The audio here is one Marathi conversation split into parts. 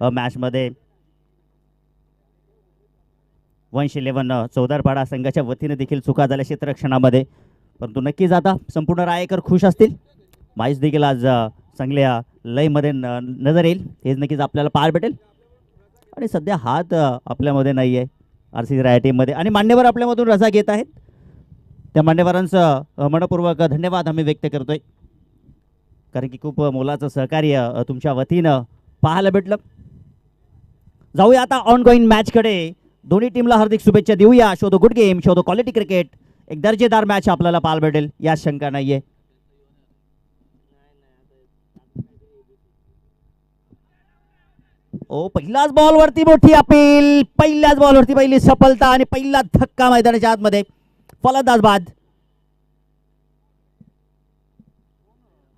मॅचमध्ये 111 चौदारपाडा संघाच्या वतीने देखील चुका झाल्या क्षेत्ररक्षणामध्ये, परंतु नक्कीच आता संपूर्ण रायकर खुश असतील. माहीच देखील आज चांगल्या लयमध्ये नजर येईल, हेच नक्कीच आपल्याला पाहायला भेटेल. आणि सध्या हात आपल्यामध्ये नाही आहे आर सी राय टीममध्ये, आणि मान्यवर आपल्यामधून रजा घेत आहेत. त्या मान्यवरांचं मनपूर्वक धन्यवाद आम्ही व्यक्त करतोय, कारण की खूप मोलाचं सहकार्य तुमच्या वतीनं पाहायला भेटलं. जाऊया आता ऑन गोईंग मॅचकडे. दोन्ही टीमला हार्दिक शुभेच्छा देऊया. Show the good game, show the quality cricket. एक दर्जेदार मॅच आपल्याला पाहायला भेटेल, यात शंका नाहीये. ओ, पहिल्याच बॉलवरती मोठी अपील, पहिल्याच बॉलवरती पहिली सफलता आणि पहिला धक्का मैदानाच्या आतमध्ये. फलंदाज बाद.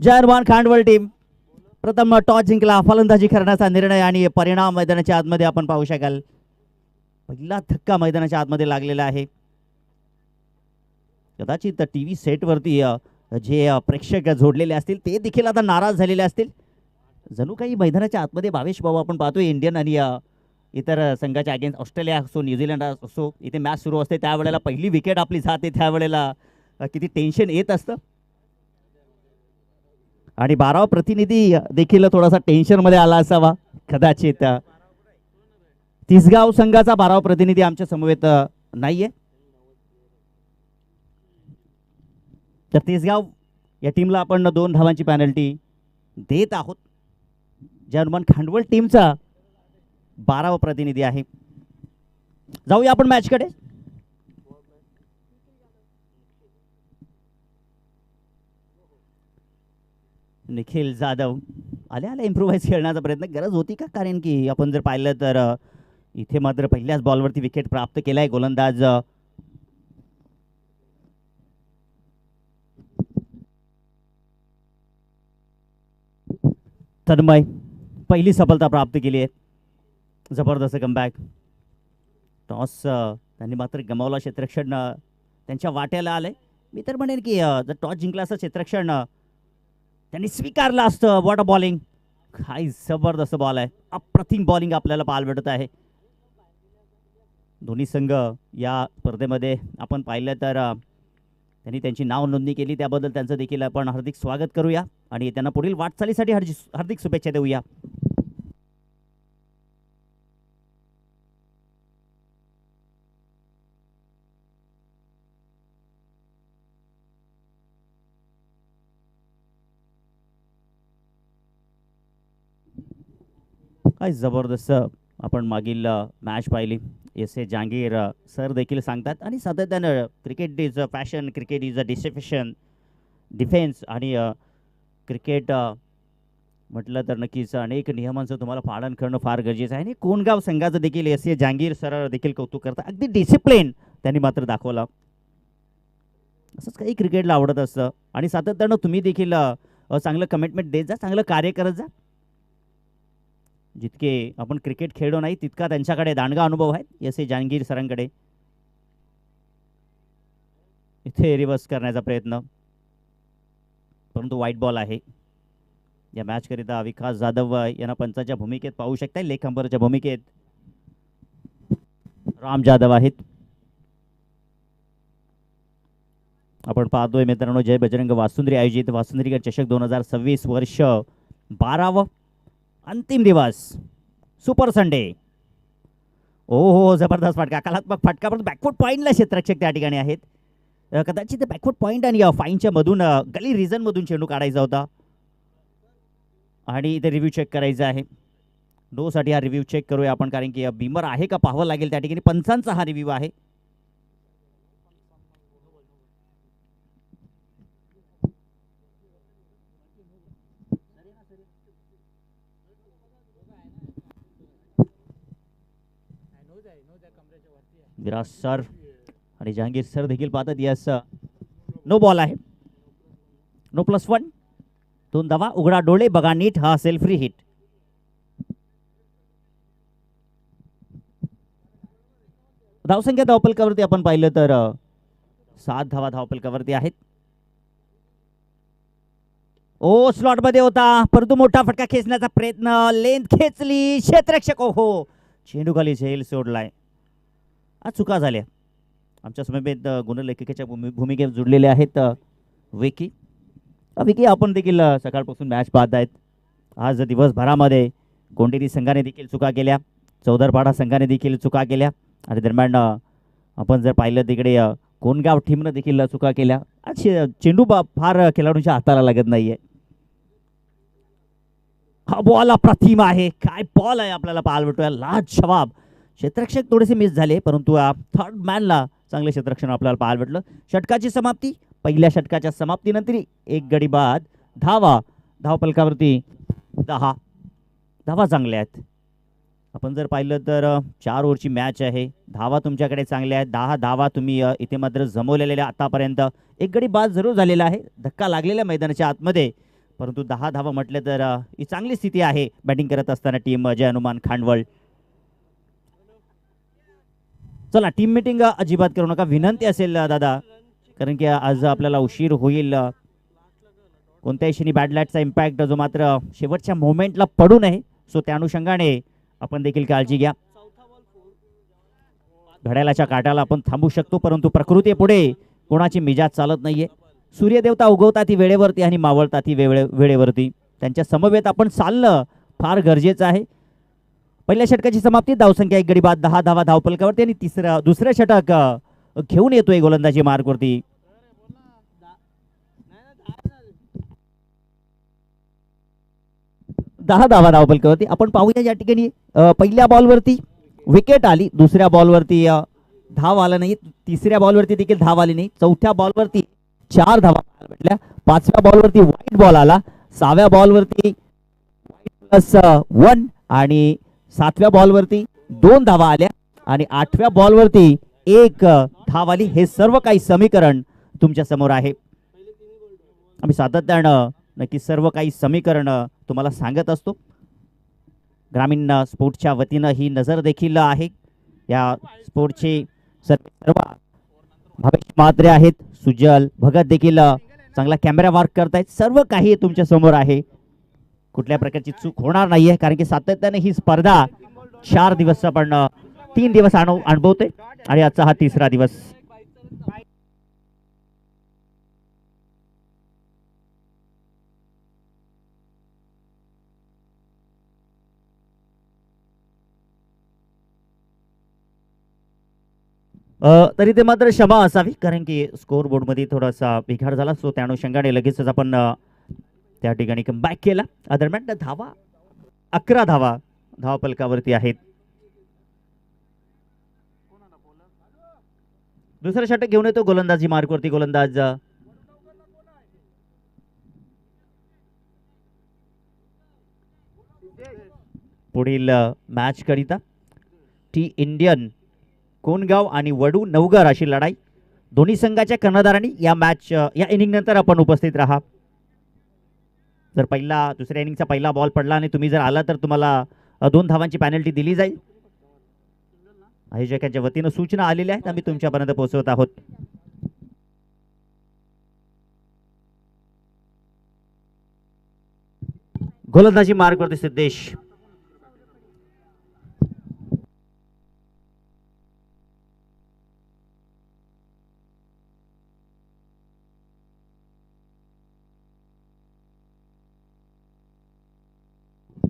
जयरवान खांडवल टीम प्रथम टॉस जिंकला, फलंदाजी करण्याचा निर्णय आणि परिणाम मैदानाच्या आतमध्ये आपण पाहू शकाल. पहिला धक्का मैदानाच्या आतमध्ये लागलेला आहे. कदाचित टीव्ही सेटवरती जे प्रेक्षक जोडलेले असतील ते देखील आता नाराज झालेले असतील. जणू काही मैदानाच्या आतमध्ये भावेश भाऊ आपण पाहतोय इंडियन आणि इतर संघाच्या अगेन्स्ट ऑस्ट्रेलिया असो, न्यूझीलंड असो, इथे मॅच सुरू असते त्यावेळेला पहिली विकेट आपली जाते, त्यावेळेला किती टेन्शन येत असतं. आणि 12वा प्रतिनिधी देखील थोडासा टेन्शनमध्ये आला असावा कदाचित. तिसगाव संघाचा 12वा प्रतिनिधी आमच्या समवेत नाहीये, तर तिसगाव या टीमला आपण 2 धावांची पॅनल्टी देत आहोत. जर्मन खांडवल टीमचा 12वा प्रतिनिधी आहे. जाऊया आपण मॅचकडे. निखिल जाधव आल्या इम्प्रोव्हाइज खेळण्याचा प्रयत्न गरज होती का, कारण की आपण जर पाहिलं तर इथे मात्र पहिल्याच बॉलवरती विकेट प्राप्त केलाय गोलंदाज तन्मय. पहिली सफलता प्राप्त केली आहे. जबरदस्त कमबॅक. टॉस त्यांनी मात्र गमावला, क्षेत्ररक्षण त्यांच्या वाट्याला आलंय. मी तर म्हणेन की जर टॉस जिंकला असं क्षेत्ररक्षण त्यांनी स्वीकारलं असतं. वॉट अ बॉलिंग, काय जबरदस्त बॉल आहे. अप्रतिम बॉलिंग आपल्याला पाहायला भेटत आहे. दोन्ही संघ या स्पर्धेमध्ये आपण पाहिलं तर त्यांनी त्यांची नाव नोंदणी केली, त्याबद्दल त्यांचं देखील आपण हार्दिक स्वागत करूया आणि त्यांना पुढील वाटचालीसाठी हार्दिक शुभेच्छा देऊया. काय जबरदस्त आपण मागील मॅच पाहिली. एस ए जहांगीर सर देखील सांगतात आणि सातत्यानं cricket is a fashion, cricket is a discipline, defence आणि क्रिकेट म्हटलं तर नक्कीच अनेक नियमांचं तुम्हाला पालन करणं फार गरजेचं आहे. आणि कोणगाव संघाचं देखील एस ए जहांगीर सर देखील कौतुक करतात. अगदी डिसिप्लिन त्यांनी मात्र दाखवलं. असंच काही क्रिकेटला आवडत असतं आणि सातत्यानं तुम्ही देखील चांगलं कमिटमेंट देत जा, चांगलं कार्य करत जा. जितके आपण क्रिकेट खेळलो नाही तितका त्यांच्याकडे दांडगा अनुभव आहे एस ए जहांगीर सरांकडे. इथे रिव्हर्स करण्याचा प्रयत्न, परंतु वाईट बॉल आहे. या मॅच करिता विकास जाधव यांना पंचाच्या भूमिकेत पाहू शकता. लेग अंपायरच्या भूमिकेत राम जाधव आहेत. आपण पाहतोय मित्रांनो, जय बजरंग वासुंद्री आयोजित वासुंद्रीकर चषक 2026 वर्ष 12वा अंतिम दिवस, सुपर संडे. ओ हो, जबरदस्त फटका, कलात्मक फटका, पण बॅकफूट पॉईंटला क्षेत्ररक्षक त्या ठिकाणी आहेत. कदाचित बॅकफूट पॉईंट आणि फाईनच्या मधून गली रिझन मधून चेंडू काढायचा होता आणि इथे रिव्ह्यू चेक करायचा आहे. नो साठी हा रिव्ह्यू चेक करूया आपण, कारण की बीमर आहे का पाहावं लागेल. त्या ठिकाणी पंचांचा हा रिव्ह्यू आहे. विराज सर आणि जहांगीर सर देखील पाहतात. यस, नो बॉल आहे. नो +1. 2 धावा. उघडा डोळे, बघा नीट, हा सेल्फ फ्री हिट. धावसंख्या धावपलकावरती आपण पाहिलं तर 7 धावा धावपलकावरती आहेत. ओ स्लॉट मध्ये होता, परंतु मोठा फटका खेचण्याचा प्रयत्न, लेंथ खेचली, क्षेत्ररक्षक ओहो, चेंडू खाली झेल सोडलाय. आज चुका झाल्या. आमच्या समेत गुणलेखिकेच्या भूमिकेत जुडलेले आहेत विकी. विकी, आपण देखील सकाळपासून मॅच पाहत आहेत. आज दिवसभरामध्ये गोंडेरी संघाने देखील चुका केल्या, चौदरपाडा संघाने देखील चुका केल्या आणि दरम्यान आपण जर पाहिलं तिकडे कोणगाव टीमनं देखील चुका केल्या. आज चेंडू फार खेळाडूंच्या हाताला लागत नाहीये. हा बॉल अप्रतिम आहे, काय बॉल आहे आपल्याला पाहायला भेटूया, लाजवाब. क्षेत्ररक्षक थोडेसे मिस झाले, परंतु थर्ड मॅनला चांगले क्षेत्ररक्षण आपल्याला पाहायला भेटलं. षटकाची समाप्ती, पहिल्या षटकाच्या समाप्तीनंतर एक गडी बाद धावा, धावपलकावरती 10 धावा चांगल्या आहेत. आपण जर पाहिलं तर 4 ओव्हरची मॅच आहे, धावा तुमच्याकडे चांगल्या आहेत, 10 धावा तुम्ही इथे मात्र जमवलेल्या आतापर्यंत. एक गडी बाद जरूर झालेला आहे, धक्का लागलेला मैदानाच्या आतमध्ये, परंतु 10 धावा म्हटलं तर ही चांगली स्थिती आहे बॅटिंग करत असताना टीम जय हनुमान खांडवळ. चला टीम मीटिंग अजिबात करू नका, विनंती असेल दादा, कारण की आज आपल्याला उशीर होईल. कोणत्याही क्षणी बॅड लाईटचा इम्पॅक्ट जो मात्र शेवटच्या मोमेंटला पडू नये, सो त्या अनुषंगाने आपण देखील काळजी घ्या. घड्याळाच्या काटाला आपण थांबू शकतो, परंतु प्रकृती पुढे कोणाची मिजाज चालत नाहीये. सूर्यदेवता उगवतात ती वेळेवरती आणि मावळतात ती वेळेवरती, त्यांच्या समवेत आपण चालणं फार गरजेचं आहे. पहिल्या षटकाची समाप्ती, धावसंख्या 1 गडी बाद, 10 धावा धावपलकावरती आणि दुसरं षटक घेऊन येतोय गोलंदाजी मार्गवरती. दहा धावा धावपलकावरती. आपण पाहूया या ठिकाणी पहिल्या बॉलवरती विकेट आली, दुसऱ्या बॉलवरती धाव आला नाही, तिसऱ्या बॉलवरती देखील धाव आली नाही, चौथ्या बॉलवरती 4 धावा भेटल्या, 5व्या बॉलवरती व्हाईट बॉल आला, 6व्या बॉलवरती +1 आणि 7व्या बॉलवरती 2 धावा आल्या आणि 8व्या बॉलवरती 1 धाव आली. हे सर्व काही समीकरण तुमच्या समोर आहे. आम्ही सातत्यानं नक्की सर्व काही समीकरण तुम्हाला सांगत असतो. ग्रामीण स्पोर्ट्सच्या वतीनं ही नजर देखील आहे. या स्पोर्टचे सर्व भावेश म्हात्रे आहेत, सुजल भगत देखील चांगला कॅमेरा वर्क करतायत. सर्व काही तुमच्या समोर आहे, कुठल्या प्रकारची चूक होणार नाहीये, कारण की सातत्याने ही स्पर्धा 4 दिवस आपण 3 दिवस अनुभवतोय आणि आजचा हा 3रा दिवस. तरी ते मात्र क्षमा असावी, कारण की स्कोर बोर्डमध्ये थोडासा बिघाड झाला, सो त्या अनुषंगाने लगेचच आपण त्या ठिकाणी कमबॅक केला. दरम्यान धावा 11 धावा धावपलकावरती आहेत. दुसरं षटक घेऊन येतो गोलंदाजी मार्गवरती गोलंदाज पुढील मॅच करिता टी इंडियन कोणगाव आणि वडू नवघर अशी लढाई. दोन्ही संघाच्या कर्णधारांनी या इनिंग नंतर आपण उपस्थित राहा. जर दुसऱ्या इनिंगचा पहिला बॉल पडला आणि तुम्ही जर आला तर तुम्हाला 2 धावांची पॅनल्टी दिली जाईल. आयोजकांच्या वतीनं सूचना आलेल्या आहेत, आम्ही तुमच्यापर्यंत पोहोचवत आहोत. गोलंदाजी मार्गवरती सिद्धेश.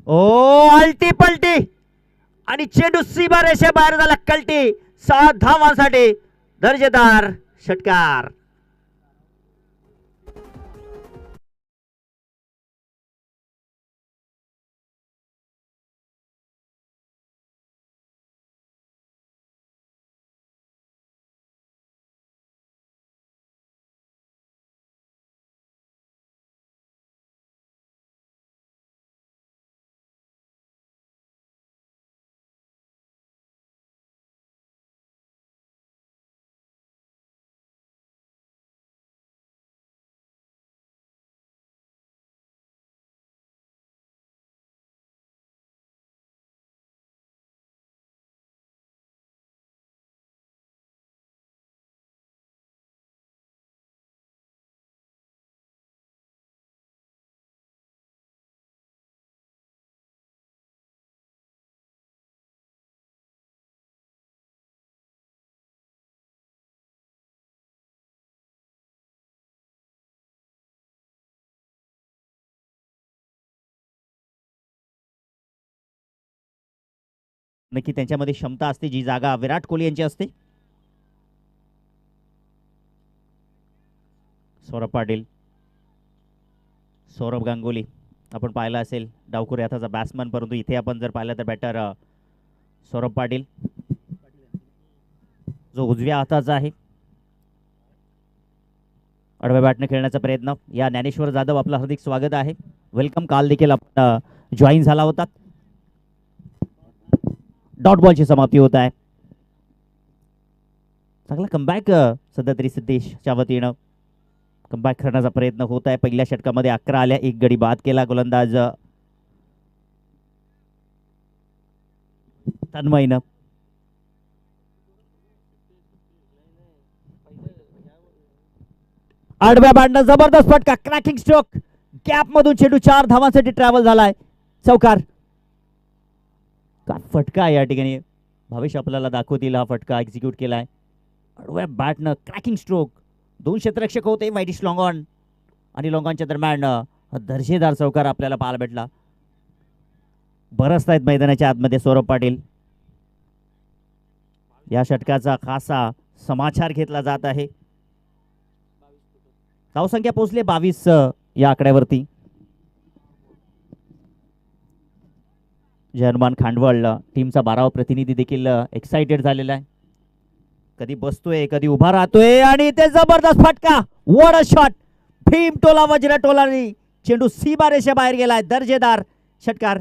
ओ अल्टी पलटी आणि चेंडू सीमा रेषे बाहेर झाला, कल्टी. 7 धावांसाठी दर्जेदार षटकार. नक्की त्यांच्यामध्ये क्षमता असते जी जागा विराट कोहली यांची असते. सौरभ पाटील, सौरभ गांगुली आपण पाहिलं असेल डावखुरी हाताचा बॅट्समन, परंतु इथे आपण जर पाहिलं तर बॅटर सौरभ पाटील जो उजव्या हाताचा आहे. आडव्या बॅटने खेळण्याचा प्रयत्न. या ज्ञानेश्वर जाधव आपलं हार्दिक स्वागत आहे, वेलकम. काल देखील आपण जॉईन झाला होता. डॉट बॉलची समाप्ती होत आहे. चांगला कमबॅक सध्या तरी सिद्धेशच्या वतीनं कमबॅक करण्याचा प्रयत्न होत आहे. पहिल्या षटकामध्ये 11 आल्या, एक गडी बाद केला गोलंदाज तन्मयनं. आडव्या बॅटनं जबरदस्त फटका, क्रॅकिंग स्ट्रोक, गॅप मधून चेंडू 4 धावांसाठी ट्रॅव्हल झालाय. चौकार. काय फटका आहे या ठिकाणी, भावेश आपल्याला दाखवतील हा फटका एक्झिक्यूट केलाय. आडव्या बॅटनं क्रॅकिंग स्ट्रोक, 2 क्षेत्ररक्षक होते वाईटिश लॉंगॉन आणि लॉंगॉनच्या दरम्यान दर्जेदार चौकार आपल्याला पाहायला भेटला. बरसत आहेत मैदानाच्या आतमध्ये सौरभ पाटील. या षटकाचा खासा समाचार घेतला जात आहे. धावसंख्या पोहोचली 22 या आकड्यावरती. हनुमान खांडवळ टीमचा 12वा प्रतिनिधी देखील एक्साइटेड झालेला आहे. कधी बसतोय कधी उभा राहतोय आणि ते जबरदस्त फटका, व्हाट अ शॉट. भीम टोला वज्र टोलानी चेंडू सीमारेषा बाहेर गेलाय. दर्जेदार षटकार.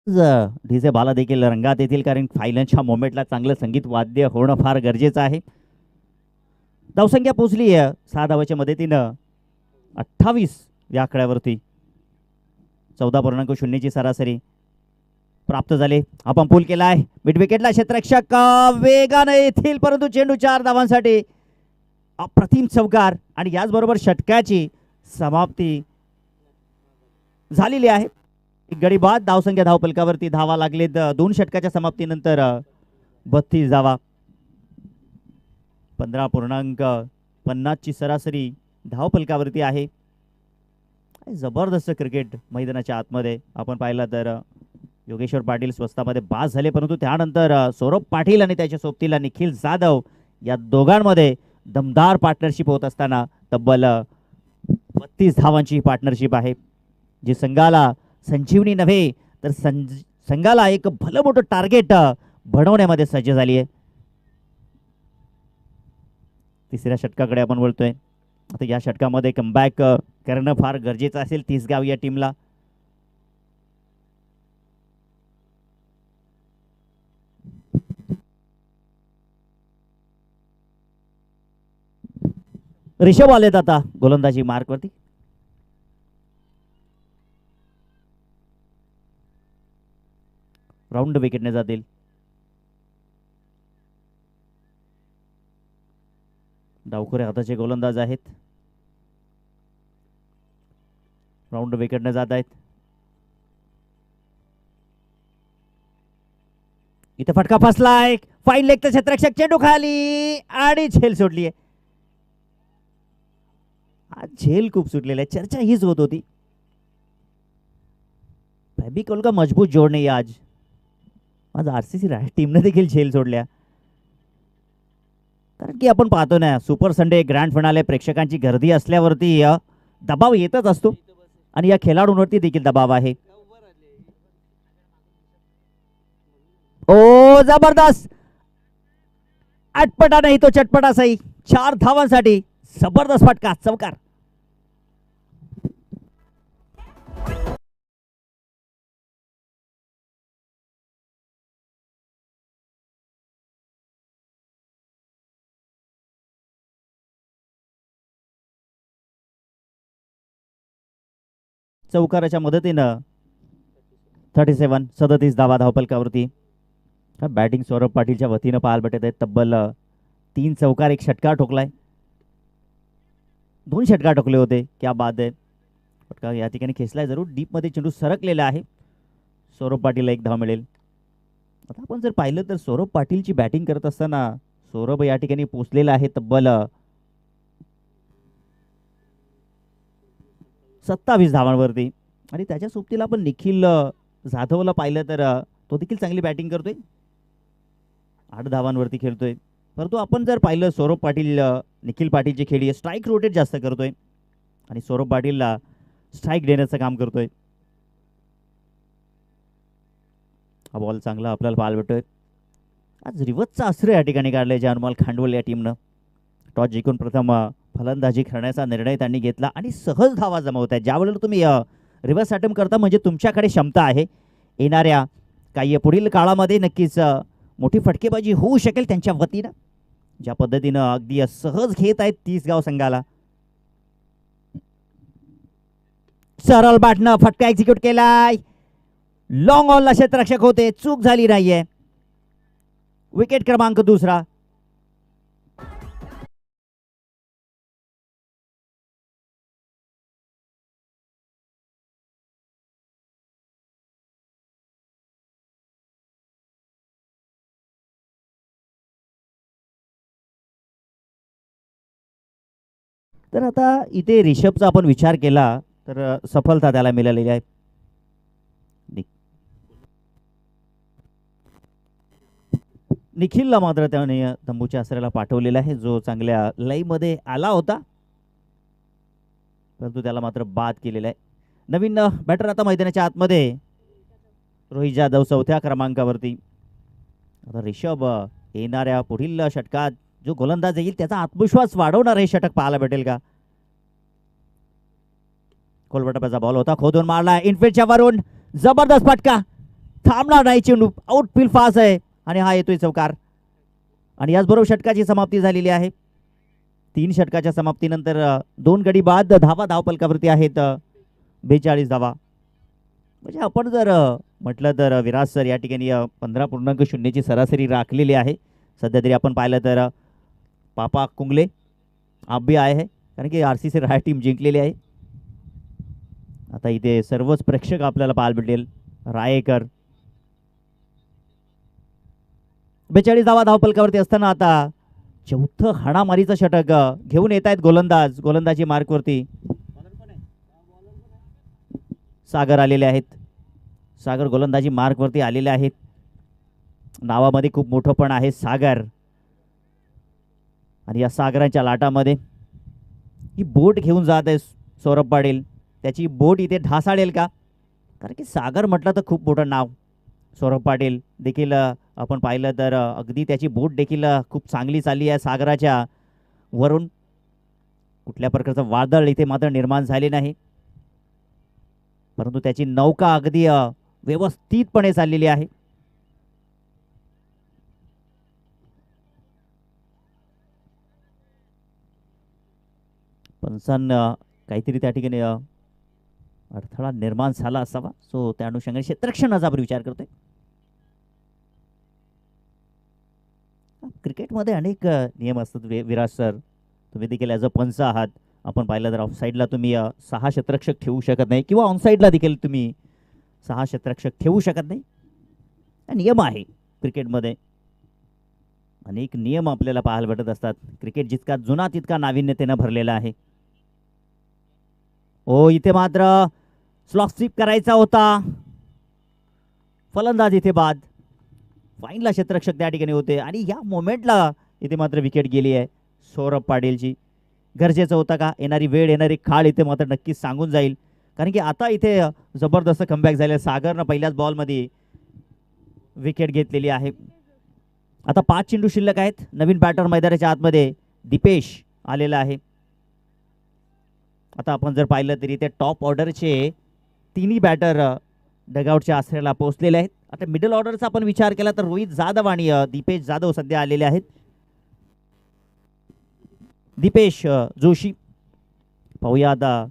डीजे बाला देखील रंगात येतील, कारण फायनलच्या मोमेंटला चांगलं संगीत वाद्य होणं फार गरजेचं आहे. धावसंख्या पोहोचली 6 धावाच्या मदतीनं 28 या आकड्यावरती. 14.0 ची सरासरी प्राप्त झाली. आपण पूल केलाय. मिड विकेटला क्षेत्ररक्षक वेगाने येथील, परंतु चेंडू 4 धावांसाठी. अप्रतिम चौकार आणि याचबरोबर षटकाची समाप्ती झालेली आहे. गडी बाद. धावसंख्या धावफलकावरती धावा लागलेत 2 षटकाच्या समाप्तीनंतर 32 धावा. 15.50 ची सरासरी धावफलकावरती आहे. जबरदस्त क्रिकेट मैदानाच्या आतमध्ये आपण पाहिलं तर योगेश्वर पाटील स्वस्तामध्ये बास झाले, परंतु त्यानंतर सौरभ पाटील आणि त्याच्या सोबतीला निखिल जाधव या दोघांमध्ये दमदार पार्टनरशिप होत असताना तब्बल 32 धावांची पार्टनरशिप आहे, जी संघाला संजीवनी नव्हे तर संघाला एक भलं मोठं टार्गेट बनवण्यामध्ये सज्ज झाली आहे. तिसऱ्या षटकाकडे आपण बोलतोय. आता या षटकामध्ये कमबॅक करणं फार गरजेचं असेल 30 गाव या टीमला. ऋषभ आलेत आता गोलंदाजी मार्कवरती. राऊंड विकेटने जातील. डावखुरे हाताचे गोलंदाज आहेत. राऊंड विकेटने जात आहेत. इथे फटका फसलाय. फाईन लेगचा क्षेत्ररक्षक, चेंडू खाली आणि झेल सोडली आहे. आज झेल खूप सुटलेला आहे. चर्चा हीच होत होती, फॅबिकॉल का मजबूत जोड नाही आज. आज आरसीसी टीमने देखील झेल सोडल्या. कारण की आपण पाहतो ना, सुपर संडे ग्रँड फिनाले प्रेक्षकांची गर्दी असल्यावरती दबाव येतच असतो आणि या खेळाडूंवरती देखील दबाव आहे. ओ जबरदस्त आटपटा नाही तो चटपटा सही. 4 धावांसाठी जबरदस्त फटका, चौकार. चौकाराच्या मदतीनं 37 धावा धावफलकावरती. बॅटिंग सौरभ पाटीलच्या वतीनं पाहायला भेटत आहेत. तब्बल 3 चौकार, 1 षटकार ठोकलाय. 2 षटकार ठोकले होते. क्या बात आहे. फटका या ठिकाणी खेचलाय जरूर, डीपमध्ये चेंडू सरकलेला आहे. सौरभ पाटीलला एक धाव मिळेल. आता आपण जर पाहिलं तर सौरभ पाटीलची बॅटिंग करत असताना सौरभ या ठिकाणी पोचलेला आहे तब्बल 27 धावांवरती. आणि त्याच्या सोबतीला आपण निखिल जाधवला पाहिलं तर तो देखील चांगली बॅटिंग करतोय, 8 धावांवरती खेळतोय. परंतु आपण जर पाहिलं सौरभ पाटील निखिल पाटीलची खेळी स्ट्राईक रोटेट जास्त करतोय आणि सौरभ पाटीलला स्ट्राईक देण्याचं काम करतोय. हा बॉल चांगला आपल्याला पाहायला भेटतोय. आज रिवर्सचा अस्त्र या ठिकाणी काढलाय जानमल खांडवल या टीमनं. टॉस जिंकून प्रथम फलंदाजी करण्याचा निर्णय त्यांनी घेतला आणि सहज धावा जमवत आहेत. ज्यावेळेला तुम्ही रिव्हर्स अटेम्प्ट करता म्हणजे तुमच्याकडे क्षमता आहे. येणाऱ्या काही पुढील काळामध्ये नक्कीच मोठी फटकेबाजी होऊ शकेल त्यांच्या वतीनं. ज्या पद्धतीनं अगदी सहज घेत आहेत 30 गाव संघाला. सरळ बॅटनं फटका एक्झिक्यूट केलाय. लॉंग ऑनला क्षेत्ररक्षक होते, चूक झाली नाहीये. विकेट क्रमांक दुसरा. तर आता इथे रिषभचा आपण विचार केला तर सफलता त्याला मिळालेली आहे. निखिलला मात्र त्याने तंबूच्या आसऱ्याला पाठवलेला आहे, जो चांगल्या लईमध्ये आला होता, परंतु त्याला मात्र बाद केलेला आहे. नवीन बॅटर आता मैदानाच्या आतमध्ये रोहित जाधव 4थ्या क्रमांकावरती. आता रिषभ येणाऱ्या पुढील षटकात जो गोलंदाज येईल त्याचा आत्मविश्वास वाढवणार हे षटक पाहायला भेटेल का. कोलबटाचा बॉल होता, खोदून मारला इनफिल्डच्या वरून, जबरदस्त फटका, थांबणार नाही चेंडू, आउटफील्ड फास्ट आहे आणि हा येतोय चौकार. आणि याचबरोबर षटकाची समाप्ती झालेली आहे. 3 षटकाच्या समाप्तीनंतर 2 गडी बाद धावा धावपलकावरती आहेत 42 धावा. म्हणजे आपण जर म्हटलं तर विराज सर या ठिकाणी 15.0ची सरासरी राखलेली आहे. सध्या तरी आपण पाहिलं तर पापा कुंगले आप भी आए है, कारण की RCC राय टीम जिंकलेली आहे. आता इथे सर्वच प्रेक्षक आपल्याला पाहायला भेटेल. रायेकर 42 धावा धावपलकावरती असताना आता 4थं हाणामारीचं षटक घेऊन येत आहेत गोलंदाजी मार्कवरती. सागर आलेले आहेत, सागर गोलंदाजी मार्कवरती आलेले आहेत. नावामध्ये खूप मोठं पण आहे सागर. आणि या सागराच्या लाटामध्ये ही बोट घेऊन जात आहे सौरभ पाटील. त्याची बोट इथे ढासाळेल का, कारण की सागर म्हटलं तर खूप मोठं नाव. सौरभ पाटील देखील आपण पाहिलं तर अगदी त्याची बोट देखील खूप चांगली चालली आहे. सागराच्या वरून कुठल्या प्रकारचं वादळ इथे मात्र निर्माण झाले नाही, परंतु त्याची नौका अगदी व्यवस्थितपणे चाललेली आहे. पंचान काहीतरी त्या ठिकाणी अडथळा निर्माण झाला असावा, सो त्या अनुषंगाने क्षेत्ररक्षणाचा आपण विचार करतोय. क्रिकेटमध्ये अनेक नियम असतात विराज सर. तुम्ही देखील ॲज अ पंच आहात. आपण पाहिलं तर ऑफसाईडला तुम्ही 6 क्षेत्ररक्षक ठेवू शकत नाही, किंवा ऑनसाईडला देखील तुम्ही 6 क्षेत्ररक्षक ठेवू शकत नाही. नियम आहे क्रिकेटमध्ये. अनेक नियम आपल्याला पाहायला भेटत असतात. क्रिकेट जितका जुना तितका नाविन्यतेनं भरलेला आहे. ओ इथे मात्र स्लॉक स्वीप करायचा होता, फलंदाज इथे बाद. फाईनला क्षेत्ररक्षक त्या ठिकाणी होते आणि या मोमेंटला इथे मात्र विकेट गेली आहे सौरभ पाटीलची. गरजेचं होतं का. येणारी वेळ येणारी काळ इथे मात्र नक्कीच सांगून जाईल, कारण की आता इथे जबरदस्त कमबॅक झाले. सागरनं पहिल्याच बॉलमध्ये विकेट घेतलेली आहे. आता 5 चेंडू शिल्लक आहेत. नवीन बॅटर मैदानाच्या आतमध्ये दीपेश आलेला आहे. आता आपण जर पाहिलं तरी ते टॉप ऑर्डरचे 3ही बॅटर डगआउटच्या आसऱ्याला पोहोचलेले आहेत. आता मिडल ऑर्डरचा आपण विचार केला तर रोहित जाधव आणि दीपेश जाधव सध्या आलेले आहेत. दीपेश जोशी, पाहूया आता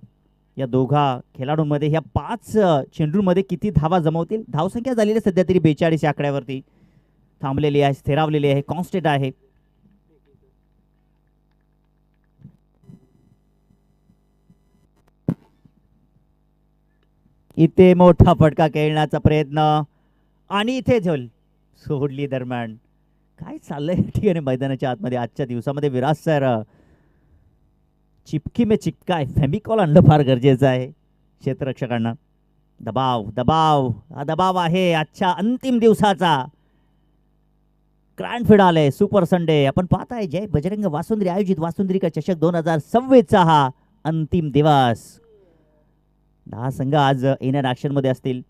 या दोघा खेळाडूंमध्ये ह्या 5 चेंडूंमध्ये किती धावा जमवतील. धावसंख्या झालेली सध्या तरी 42 या आकड्यावरती थांबलेली आहे, स्थिरावलेली आहे, कॉन्स्टंट आहे. इथे मोठा फटका खेळण्याचा प्रयत्न आणि इथे झोल सोडली दरम्यान. काय चाललंय या ठिकाणी मैदानाच्या आतमध्ये आजच्या दिवसामध्ये विराज सर. चिपकी में चिपकाय फेमिकॉल आणलं फार गरजेचं आहे क्षेत्ररक्षकांना. दबाव दबाव हा दबाव आहे आजच्या अंतिम दिवसाचा. ग्रँड फिनाले सुपर संडे आपण पाहताय जय बजरंग वासुंद्री आयोजित वासुंद्री का चषक 2026 हा अंतिम दिवस. 10 संघ आज इन ॲक्शन मध्ये असतील.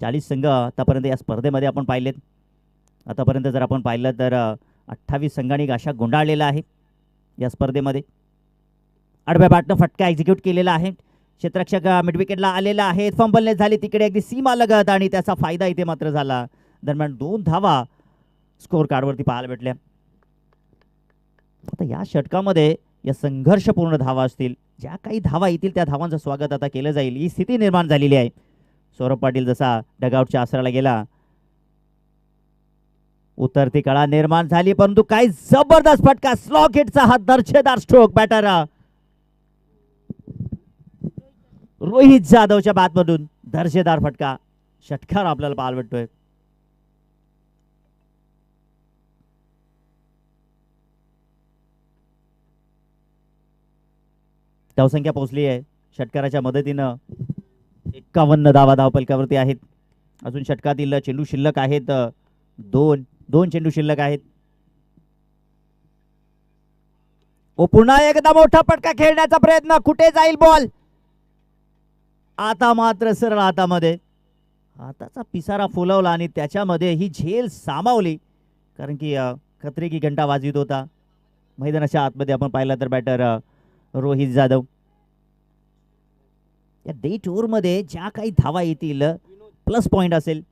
40 संघ आतापर्यंत या स्पर्धेमध्ये आपण पाहिलेत. आतापर्यंत जर आपण पाहिलं तर 28 संघांनी गाशा गुंडाळलेला आहे या स्पर्धेमध्ये. आडव्या बॅटनं फटका एक्झिक्यूट केलेला आहे. क्षेत्ररक्षक मिडविकेटला आलेला आहे. फंबलने झाली तिकडे अगदी सीमा लगत आणि त्याचा फायदा इथे मात्र झाला. दरम्यान 2 धावा स्कोर कार्डवरती पाहायला भेटल्या. आता या षटकामध्ये या संघर्षपूर्ण धावा असतील. ज्या काही धावा येतील त्या धावांचं स्वागत आता केलं जाईल ही स्थिती निर्माण झालेली आहे. सौरभ पाटील जसा डगआउटच्या आसराला गेला उतरती कळा निर्माण झाली परंतु काय जबरदस्त फटका स्लॉक हिटचा हा दर्जेदार स्ट्रोक बॅटर रोहित जाधवच्या बॅटमधून दर्जेदार फटका षटकार आपल्याला पाहायला भेटतोय. धावसंख्या पोहोचली आहे षटकाराच्या मदतीनं 51 धावा धावपलकावरती आहेत. अजून षटकातील चेंडू शिल्लक आहेत. दोन चेंडू शिल्लक आहेत. ओ पुन्हा एकदा मोठा फटका खेळण्याचा प्रयत्न कुठे जाईल बॉल. आता मात्र सरळ हातामध्ये हाताचा पिसारा फुलवला आणि त्याच्यामध्ये ही झेल सामावली कारण की खतरे की घंटा वाजवित होता. मैदानाच्या आतमध्ये आपण पाहिलं तर बॅटर रोहित जाधव. या डे टूर मध्ये ज्या काही धावा येतील प्लस पॉइंट असेल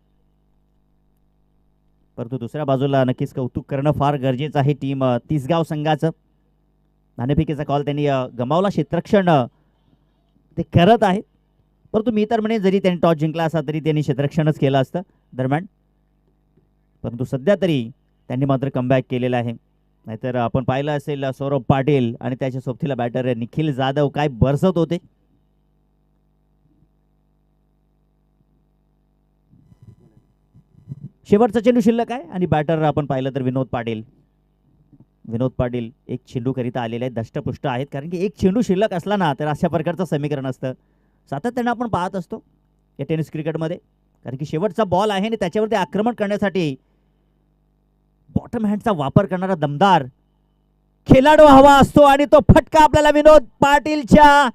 परंतु दुसऱ्या बाजूला नक्कीच कौतुक करणं फार गरजेचं आहे टीम तिसगाव संघाचं. नाणेफेकीचा कॉल त्यांनी गमावला. क्षेत्ररक्षण ते करत आहेत परंतु मी तर म्हणे जरी त्यांनी टॉस जिंकला असता तरी त्यांनी क्षेत्ररक्षणच केलं असतं दरम्यान. परंतु सध्या तरी त्यांनी मात्र कमबॅक केलेला आहे. नाहीतर आपण पाहिलं असेल सौरभ पाटील आणि त्याच्या सोबतीला बॅटर निखिल जाधव काय बरसत होते. शेवटचा चेंडू शिल्लक आहे आणि बॅटर आपण पाहिलं तर विनोद पाटील एक चेंडू करिता आलेले आहेत. दष्टपुष्ट आहेत कारण की एक चेंडू शिल्लक असला ना तर अशा प्रकारचं समीकरण असतं. सातत्यानं आपण पाहत असतो या टेनिस क्रिकेटमध्ये कारण की शेवटचा बॉल आहे आणि त्याच्यावरती आक्रमण करण्यासाठी बॉटम हँडचा वापर करणारा दमदार खेळाडू हवा असतो आणि तो फटका आपल्याला विनोद पाटीलच्या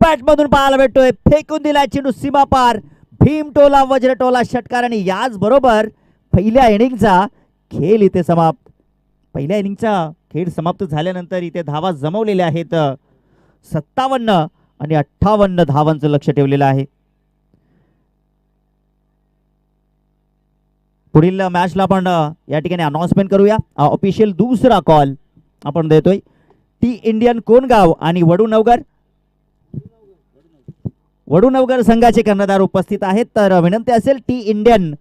बॅटमधून पाहायला भेटतोय. फेकून दिला चेंडू सीमा पार. भीमटोला वज्रटोला षटकार आणि याच बरोबर पहिल्या इनिंगचा खेळ इथे समाप्त. पहिल्या इनिंगचा खेळ समाप्त झाल्यानंतर इथे धावा जमवलेल्या आहेत 57 आणि 58 धावांचं लक्ष ठेवलेलं आहे. पुढील मॅचला आपण या ठिकाणी अनाउन्समेंट करूया. ऑफिशियल दुसरा कॉल आपण देतोय. टी इंडियन कोणगाव आणि वडूनवगर संघाचे कर्णधार उपस्थित आहेत. तर विनंती असेल टी इंडियन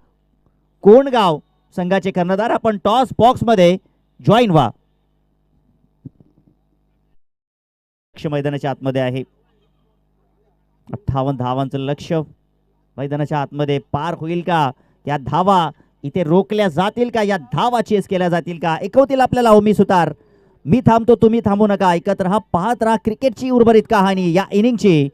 कोणगाव संघाचे कर्णधार आपण टॉस बॉक्स मध्ये जॉईन व्हा. मैदानाच्या आतमध्ये आहे. 58 धावांचं लक्ष मैदानाच्या आतमध्ये पार होईल का. त्या धावा इथे रोखल्या जातील का. या धावा चेस केल्या जातील का. ऐकवतील आपल्याला ओमी सुतार. मी थांबतो तुम्ही थांबू नका. ऐकत राहा पाहत राहा क्रिकेटची उर्वरित कहाणी या इनिंगची.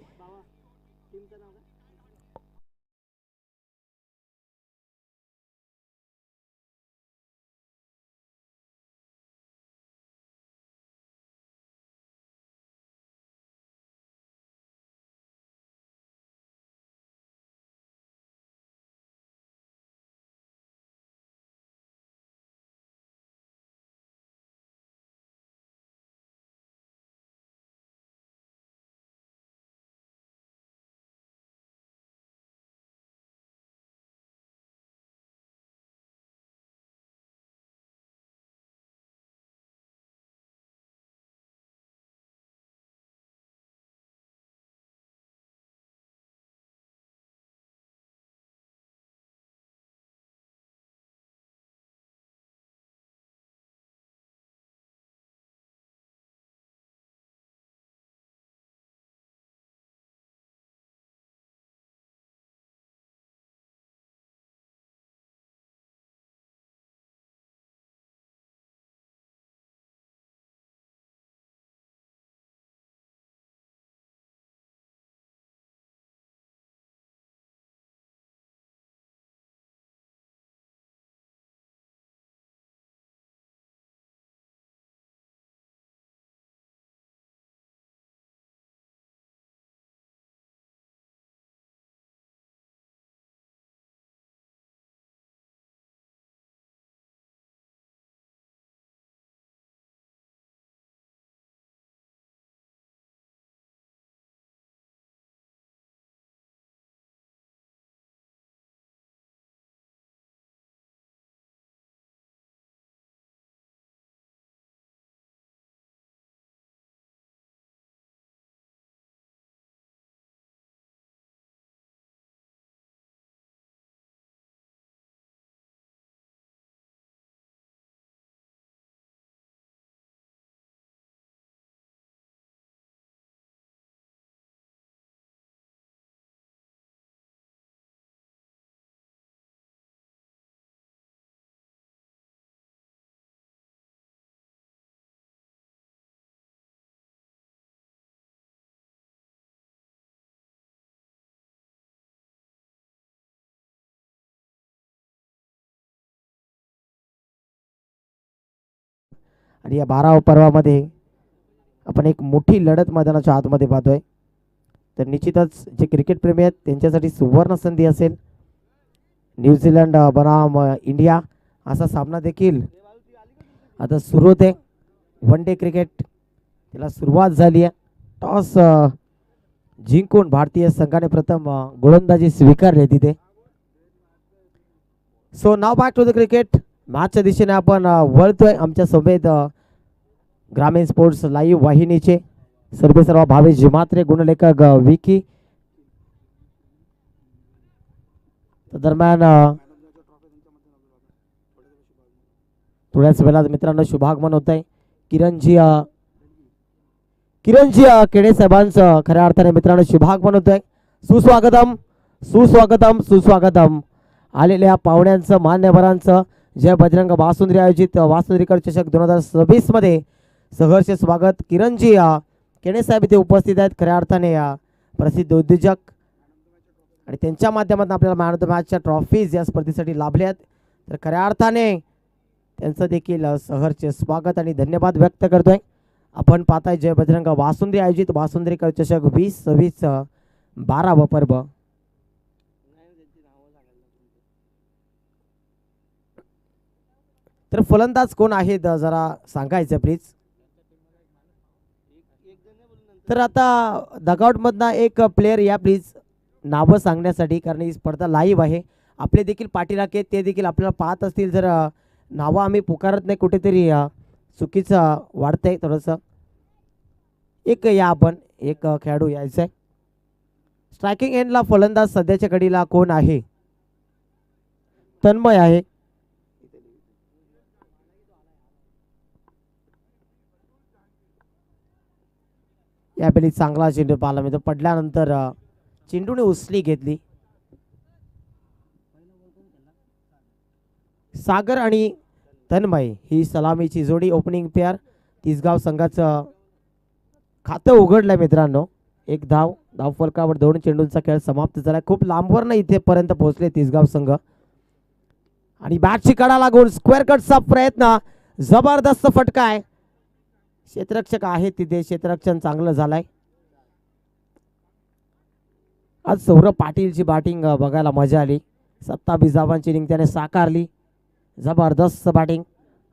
आणि या 12व्या पर्वामध्ये आपण एक मोठी लढत मैदानाच्या आतमध्ये पाहतोय. तर निश्चितच जे क्रिकेट प्रेमी आहेत त्यांच्यासाठी सुवर्ण संधी असेल. न्यूझीलंड बनाम इंडिया असा सामना देखील आता सुरू होते. वन डे क्रिकेट त्याला सुरुवात झाली आहे. टॉस जिंकून भारतीय संघाने प्रथम गोलंदाजी स्वीकारली तिथे. So now back to the cricket. मॅचच्या दिशेने आपण वळतोय आमच्या समेत ग्रामीण स्पोर्ट्स लाईव्ह वाहिनीचे सर्व भावेश जिमात्रे, गुणलेखक विकी. दरम्यान थोड्याच वेळात मित्रांनो शुभागमन होत आहे. किरणजी केडे साहेबांचं खऱ्या अर्थाने मित्रांनो शुभागमन होत आहे. सुस्वागतम सुस्वागतम सुस्वागतम. आलेल्या पाहुण्यांचं मान्यवरांचं जय बजरंग बासुंद्री आयोजित वासुंद्रीकर चषक 2026 मध्ये सहर्ष स्वागत. किरणजी केडे साहेब इथे उपस्थित आहेत. खऱ्या अर्थाने प्रसिद्ध उद्योजक आणि त्यांच्या माध्यमातून आपल्याला मॅन ऑफ द मॅचच्या ट्रॉफीज या स्पर्धेसाठी लाभल्या आहेत. तर खऱ्या अर्थाने त्यांचं देखील सहर्ष स्वागत आणि धन्यवाद व्यक्त करतोय. आपण पाहताय जय बजरंग वासुंद्री आयोजित वासुंद्रीकर चषक 2026 12वा पर्व. तर फलंदाज कोण आहेत जरा सांगायचं प्लीज. तर आता डगआउट मधनं एक प्लेअर या प्लीज नावं सांगण्यासाठी, कारण ही स्पर्धा लाईव्ह आहे. आपले देखील पाठीराखे ते देखील आपल्याला पाहत असतील. जर नावं आम्ही पुकारत नाही कुठेतरी चुकीचं वाढतंय थोडंसं. एक या आपण एक खेळाडू यायचा आहे. स्ट्रायकिंग एंडला फलंदाज सध्याच्या घडीला कोण आहे? तन्मय आहे. यावेळी चांगला चेंडू पाहायला मिळतो. पडल्यानंतर चेंडूने उसली घेतली. सागर आणि तन्मय ही सलामीची जोडी ओपनिंग पेअर. तिसगाव संघाचं खातं उघडलंय मित्रांनो. एक धाव फलकावर 2 चेंडूंचा खेळ समाप्त झाला. खूप लांबवरनं इथेपर्यंत पोहोचले तिसगाव संघ. आणि बॅटची कडा लागून स्क्वेअर कटचा प्रयत्न. जबरदस्त फटका आहे. क्षेत्ररक्षक आहे तिथे. क्षेत्ररक्षण चांगलं झालंय. आज सौरभ पाटीलची बॅटिंग बघायला मजा आली. 27 धावांची इनिंग त्याने साकारली. जबरदस्त बॅटिंग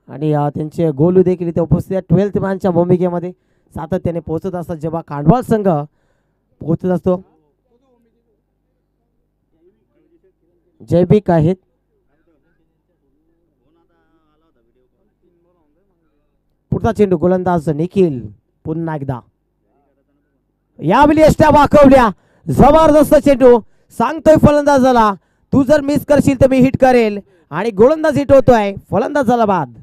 आणि त्यांचे गोलू देखील इथे उपस्थित आहेत. 12th मॅनच्या भूमिकेमध्ये सातत्याने पोहोचत असतात जेव्हा खांडवाल संघ पोहोचत असतो. जैविक आहेत. पुढचा चेंडू गोलंदाज निखिल. पुन्हा एकदा यावेळी एष्ट्या वाकवल्या. जबरदस्त चेंडू. सांगतोय फलंदाजाला तू जर मिस करशील तर मी हिट करेल. आणि गोलंदाज हिट होतोय. फलंदाजाला बाद.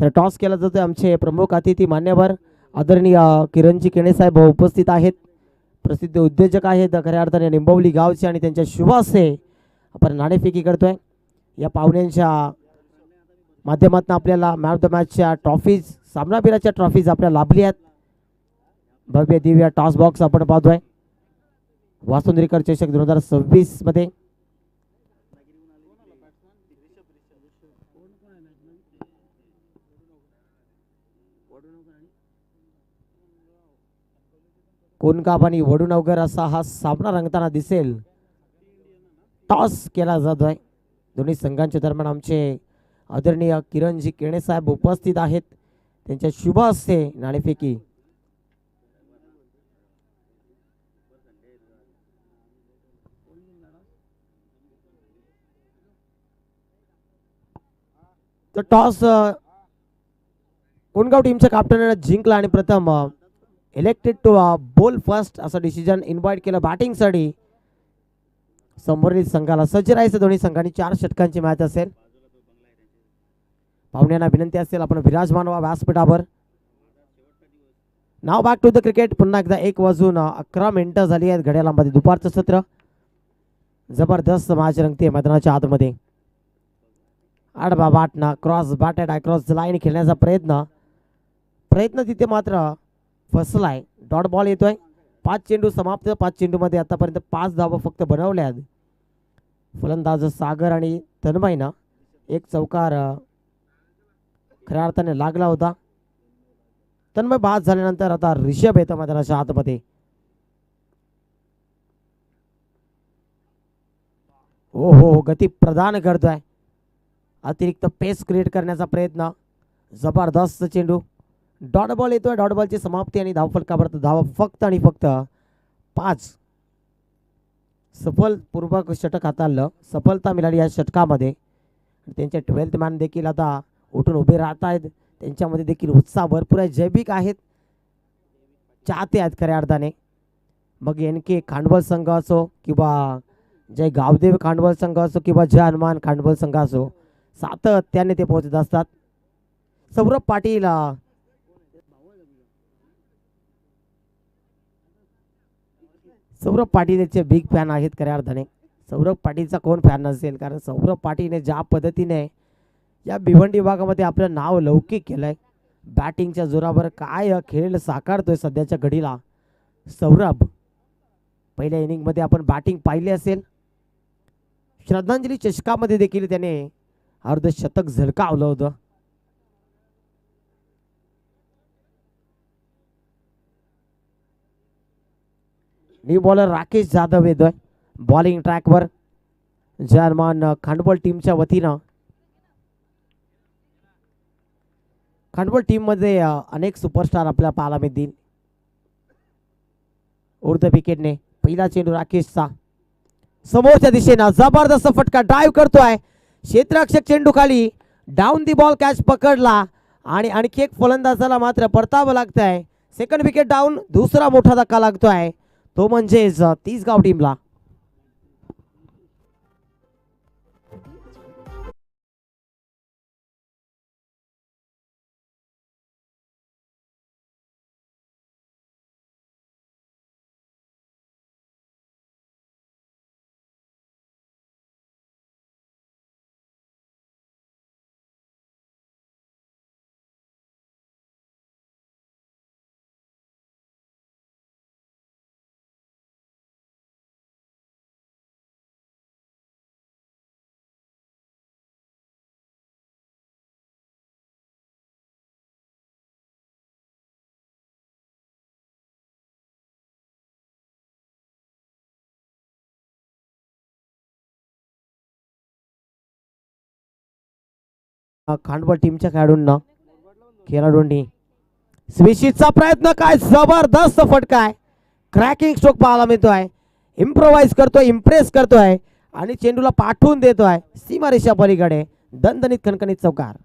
तर टॉस केला जातोय. आमचे प्रमुख अतिथी मान्यवर आदरणीय किरणजी केणे साहेब उपस्थित आहेत. प्रसिद्ध उद्योजक आहेत खऱ्या अर्थाने निंबवली गावचे आणि त्यांच्या शुभ हस्ते आपण नाणेफेकी करतोय. या पाहुण्यांच्या माध्यमातून आपल्याला मॅन ऑफ द मॅचच्या ट्रॉफीज, सामनावीराच्या ट्रॉफीज आपल्याला लाभली आहेत. भव्य दिव्य टॉस बॉक्स आपण पाहतोय वासुंद्रीकर चषक 2026 मध्ये. कोणगाव आणि वडूनवगर असा हा सामना रंगताना दिसेल. टॉस केला जातोय. दोन्ही संघांच्या दरम्यान आमचे आदरणीय किरणजी केणे साहेब उपस्थित आहेत. त्यांच्या शुभ हस्ते नाणेफेकी. तर टॉस कोणगाव टीमच्या कॅप्टनने जिंकला आणि प्रथम इलेक्टेड टू बोल फर्स्ट असं डिसिजन इन्व्हाइट केलं बॅटिंगसाठी. समोरील संघाला सज्ज राहायचं. दोन्ही संघांनी 4 षटकांची मॅच असेल. पाहुण्यांना विनंती असेल आपण विराजमान व्हा व्यासपीठावर. नाव बॅक टू द क्रिकेट. पुन्हा एकदा 1:11 झाली आहेत घड्याळामध्ये. दुपारचं सत्र जबरदस्त मॅच रंगते मैदानाच्या आतमध्ये. आडवा बाटना क्रॉस बॅटेड अक्रॉस लाईन खेळण्याचा प्रयत्न तिथे मात्र फसलाय. डॉट बॉल येतोय. 5 चेंडू समाप्त. 5 चेंडूमध्ये आतापर्यंत 5 धावा फक्त बनवल्या आहेत. फलंदाज सागर आणि तन्मयनं एक चौकार खऱ्या अर्थाने लागला होता. तन्मय बाद झाल्यानंतर आता ऋषभ येतो मैदानाच्या आतमध्ये. हो गती प्रदान करतोय. अतिरिक्त पेस क्रिएट करण्याचा प्रयत्न. जबरदस्त चेंडू. डॉट बॉल येतोय. डॉट बॉलची समाप्ती आणि धावफलकावर धावा फक्त आणि फक्त 5. सफलपूर्वक षटक हाताळलं. सफलता मिळाली या षटकामध्ये. त्यांचे 12th मॅन देखील आता उठून उभे राहत आहेत. त्यांच्यामध्ये देखील उत्साह भरपूर आहे. जैविक आहेत, चाहते आहेत खऱ्या अर्थाने. मग एनके खांडवल संघ असो किंवा जय गावदेव खांडवल संघ असो किंवा जय हनुमान खांडवल संघ असो, सातत्याने ते पोहोचत असतात. सौरभ पाटील सौरभ पाटील याचे बिग फॅन आहेत खऱ्या अर्थाने. सौरभ पाटीलचा कोण फॅन नसेल, कारण सौरभ पाटीलने ज्या पद्धतीने या भिवंडी विभागामध्ये आपलं नाव लौकिक केलंय, बॅटिंगच्या जोरावर काय खेळ साकारतोय सध्याच्या घडीला सौरभ. पहिल्या इनिंगमध्ये आपण बॅटिंग पाहिली असेल. श्रद्धांजली चषकामध्ये देखील त्याने अर्धशतक झळकावलं होतं. न्यू बॉलर राकेश जाधव येतोय बॉलिंग ट्रॅकवर. जर्मन खांडवल टीमच्या वतीनं. खांडवल टीम मध्ये अनेक सुपरस्टार आपल्याला पाहायला मिळतील. उर्ध विकेटने पहिला चेंडू राकेशचा समोरच्या दिशेनं जबरदस्त फटका. ड्राईव्ह करतोय क्षेत्ररक्षक चेंडू खाली. डाऊन दी बॉल कॅच पकडला आणि आणखी एक फलंदाजाला मात्र परतावं लागतंय. Second wicket down. दुसरा मोठा धक्का लागतोय, तो म्हणजेच 30 गाव टीमला. खांडवल टीमच्या खेळाडूंनी स्विशीचा प्रयत्न. काय जबरदस्त फटका आहे. क्रॅकिंग स्ट्रोक पाहायला मिळतोय. इम्प्रोवाइज करतोय, इम्प्रेस करतोय आणि चेंडूला पाठवून देतोय सीमारेषा पलीकडे. दणदणीत खणखणीत चौकार.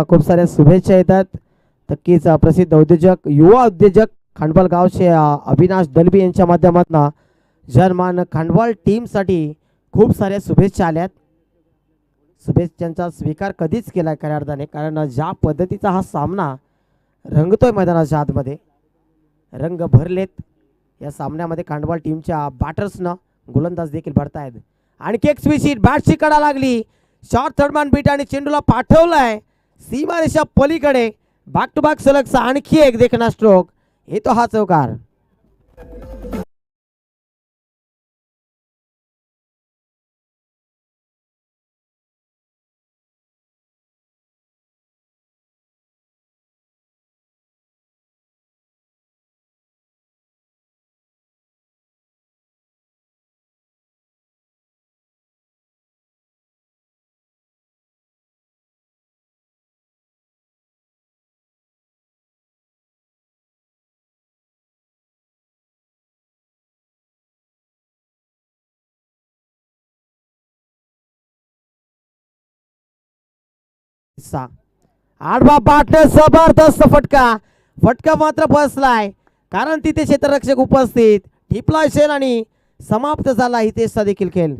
खूप साऱ्या शुभेच्छा येतात. नक्कीच प्रसिद्ध उद्योजक, युवा उद्योजक खांडवल गावचे अविनाश दलबी यांच्या माध्यमातून जर्मन खांडवल टीमसाठी खूप साऱ्या शुभेच्छा आल्यात. शुभेच्छांचा स्वीकार कधीच केला खऱ्या अर्थाने, कारण ज्या पद्धतीचा हा सामना रंगतोय मैदानाच्या आतमध्ये, रंग भरलेत या सामन्यामध्ये. खांडवल टीमच्या बॅटर्सनं गोलंदाज देखील भरतायत. आणखी एक स्विच. बॅटची कडा लागली. शॉर्ट थर्डमॅन बीट आणि चेंडूला पाठवलाय सीमारेषा पलीकडे. बॅक टू बॅक सलगचा आणखी एक देखणा स्ट्रोक. येतो हा चौकार. आडवा पार्टनर. जबरदस्त फटका मात्र बसलाय, कारण तिथे क्षेत्ररक्षक उपस्थित. ठिपला शेल आणि समाप्त झाला इथेचा देखील खेळ.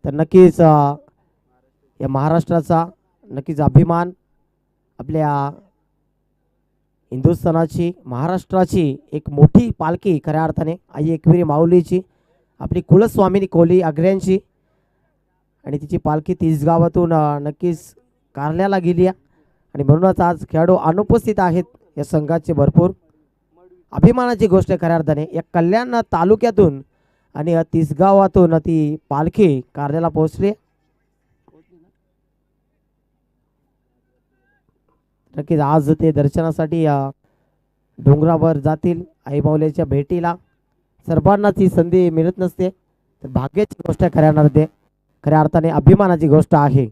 तर नक्कीच या महाराष्ट्राचा नक्कीच अभिमान, आपल्या हिंदुस्थानाची, महाराष्ट्राची एक मोठी पालखी खऱ्या अर्थाने आई एकविरी माऊलीची, आपली कुलस्वामिनी कोली आग्र्यांची, आणि तिची पालखी तिसगावातून नक्कीच कारल्याला गेली आहे. आणि म्हणूनच आज खेळाडू अनुपस्थित आहेत या संघाचे. भरपूर अभिमानाची गोष्ट आहे खऱ्या अर्थाने. या कल्याण तालुक्यातून आणि या तिसगावातून ती पालखी कारल्याला पोहोचली. नक्कीच आज ते दर्शनासाठी डोंगरावर जातील आई माऊलीच्या भेटीला. सर्वांना ती संधी मिळत नसते, तर भाग्याची गोष्ट खऱ्या अर्थाने अभिमानाची गोष्ट आहे.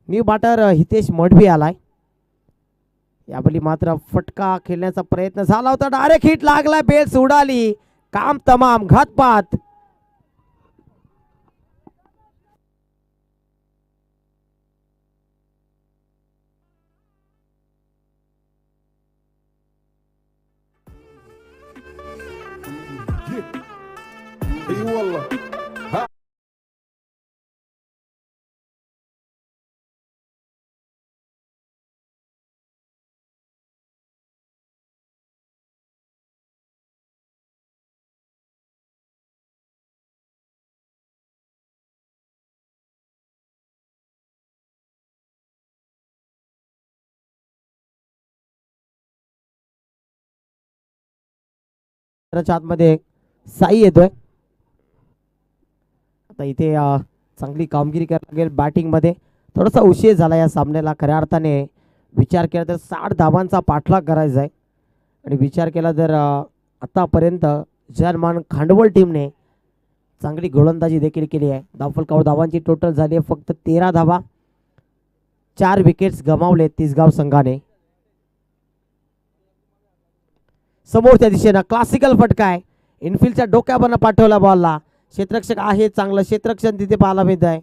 न्यू बॅटर हितेश मडभी आलाय. यावेळी मात्र फटका खेळण्याचा प्रयत्न झाला होता, डायरेक्ट हिट लागलाय, बेल्स उडाली, काम तमाम, घातपात. आतमध्ये साई येतोय. आता इथे चांगली कामगिरी करायला लागेल बॅटिंग मध्ये. थोडासा उशीर झाला या सामन्याला. खऱ्या अर्थाने विचार केला तर 60 धावांचा पाठलाग करायचा आहे. आणि विचार केला तर आतापर्यंत जर्मन खांडवळ टीमने चांगली गोलंदाजी देखील केली आहे. धावफलकावर धावांची टोटल झाली आहे फक्त 13 धावा. 4 विकेट्स गमावले तिसगाव संघाने. समोरच्या दिशेनं क्लासिकल फटका आहे. इनफिल्डच्या डोक्यावरनं पाठवला बॉलला. क्षेत्ररक्षक आहे, चांगलं क्षेत्ररक्षण तिथे पाहायला मिळत आहे.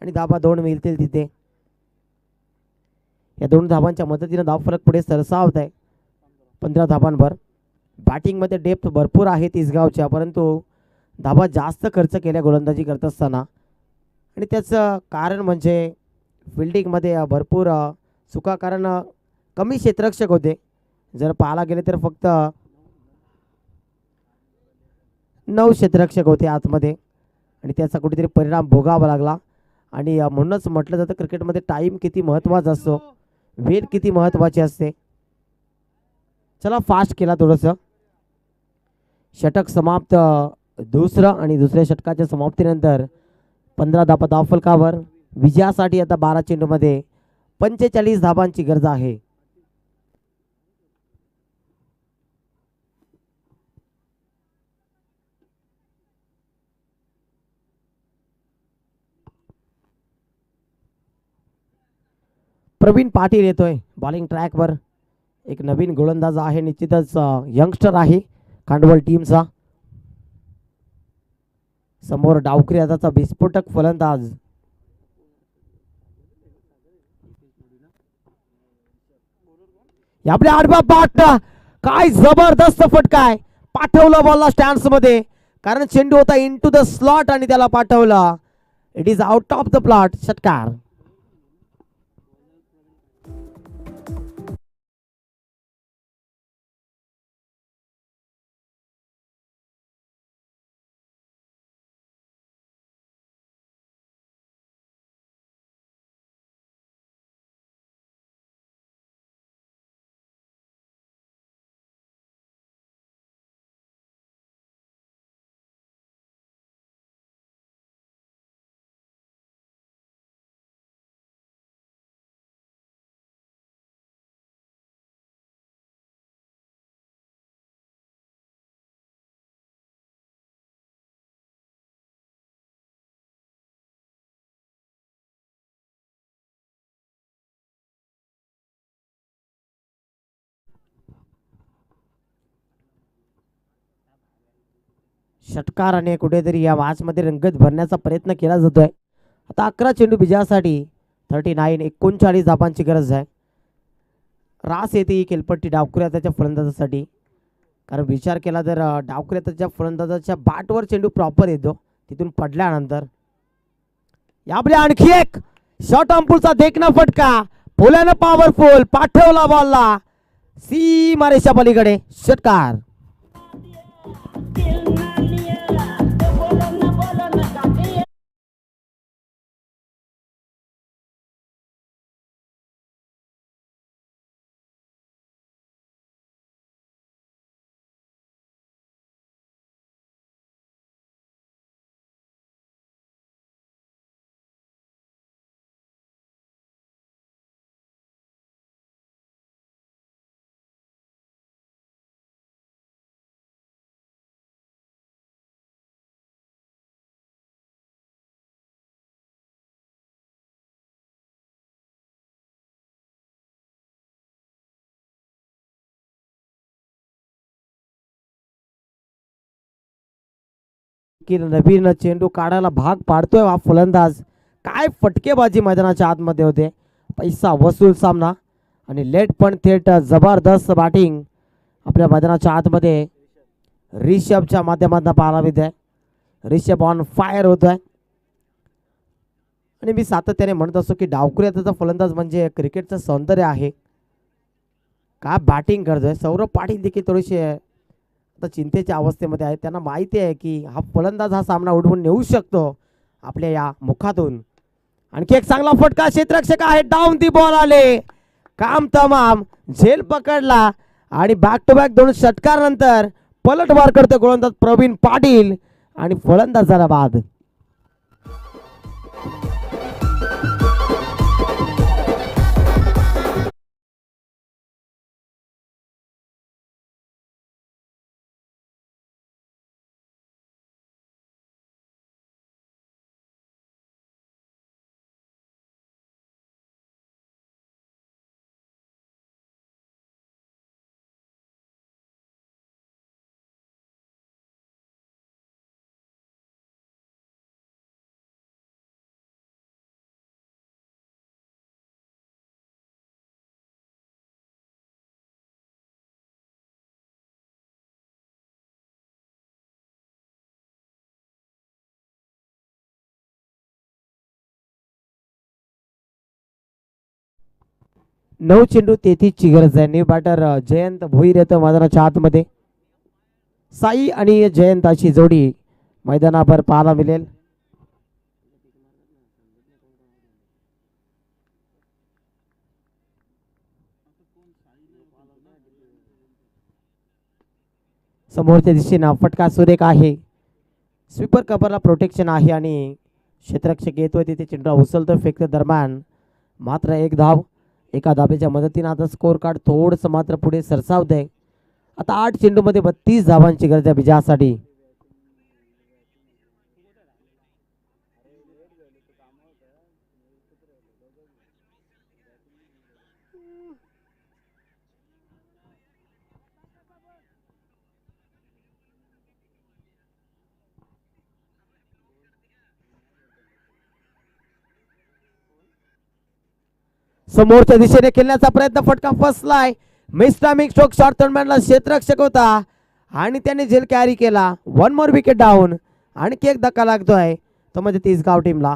आणि धाबा 2 मिळतील तिथे. या 2 धावांच्या मदतीनं धावफलक पुढे सरसावत आहे 15 धावांवर. बॅटिंगमध्ये डेप्थ भरपूर आहे तिसगावच्या, परंतु धाबा जास्त खर्च केल्या गोलंदाजी करत असताना. आणि त्याचं कारण म्हणजे फिल्डिंगमध्ये भरपूर चुका, कारण कमी क्षेत्ररक्षक होते. जर पाहायला गेले तर फक्त 9 क्षेत्ररक्षक होते आतमध्ये, आणि त्याचा कुठेतरी परिणाम भोगावा लागला. आणि म्हणूनच म्हटलं जातं क्रिकेटमध्ये टाईम किती महत्त्वाचा असतो, वेळ किती महत्त्वाची असते. चला फास्ट केला थोडंसं. षटक समाप्त दुसरं, आणि दुसऱ्या षटकाच्या समाप्तीनंतर 15 धावा धावफलकावर. विजयासाठी आता 12 चेंडूमध्ये 45 धावांची गरज आहे. प्रवीण पाटील येतोय बॉलिंग ट्रॅकवर. एक नवीन गोलंदाज आहे, निश्चितच यंगस्टर आहे खांडवळ टीमचा. समोर डावखरी हाताचा विस्फोटक फलंदाज. आपल्या आडवा पाठ, काय जबरदस्त फटका आहे. पाठवलं बॉलला स्टँड्स मध्ये, कारण चेंडू होता इनटू द स्लॉट आणि त्याला पाठवला. It is out of the plot. षटकार. षटकाराने कुठेतरी या मॅचमध्ये रंगत भरण्याचा प्रयत्न केला जातोय. आता 11 चेंडू विजयासाठी 39 धावांची गरज आहे. रास येते ही खेळपट्टी डावखुऱ्या त्याच्या फलंदाजासाठी. कारण विचार केला तर डावखुऱ्याच्या फलंदाजाच्या बॅटवर चेंडू प्रॉपर येतो, तिथून पडल्यानंतर यापुढे आणखी एक शॉर्ट अंपूलचा देखना फटका, पोल्यानं पॉवरफुल पाठवला बॉलला सीमारेषा पलीकडे, षटकार. की नवीन चेंडू काढायला भाग पाडतोय हा फलंदाज. काय फटकेबाजी मैदानाच्या आतमध्ये होते. पैसा वसूल सामना आणि लेट पण थेट जबरदस्त बॅटिंग आपल्या मैदानाच्या आतमध्ये रिषभच्या माध्यमातून पाहायला मिळते. रिषभ ऑन फायर होतोय आणि मी सातत्याने म्हणत असतो की डावखुऱ्याचा फलंदाज म्हणजे क्रिकेटचं सौंदर्य आहे. काय बॅटिंग करतोय. सौरभ पाटील देखील थोडेसे आता चिंतेच्या अवस्थेमध्ये आहे. त्यांना माहिती आहे की हा फलंदाज हा सामना उडवून नेऊ शकतो आपल्या या मुखातून. आणखी एक चांगला फटका, क्षेत्ररक्षक आहे, डाऊन दी बॉल आले, काम तमाम, झेल पकडला आणि बॅक टू बॅक 2 षटकारानंतर पलटवार करतो गोलंदाज प्रवीण पाटील आणि फलंदाजाला बाद. नऊ चेंडू 33 ची गरज आहे. न्यू बॅटर जयंत भोईर येतो मैदानाच्या आतमध्ये. साई आणि जयंताची जोडी मैदानावर पाहायला मिळेल. समोरच्या दिशेनं फटका सुरेख आहे. स्वीपर कव्हरला प्रोटेक्शन आहे आणि क्षेत्ररक्षक येतोय तिथे चेंडू उचलतो फेकतो दरम्यान मात्र एक धाव. एका धावेच्या मदतीने आता स्कोर कार्ड थोडंसं मात्र पुढे सरसावतंय. आता 8 चेंडूमध्ये 32 धावांची गरज आहे विजयासाठी. समोरच्या दिशेने खेळण्याचा प्रयत्न, फटका फसलाय. मिस्टामिक स्ट्रोक शॉर्ट थर्डमॅनला क्षेत्ररक्षक होता आणि त्याने झेल कॅरी केला. 1 मोर विकेट डाऊन. आणखी एक धक्का लागतोय तो म्हणजे 30 गाव टीमला.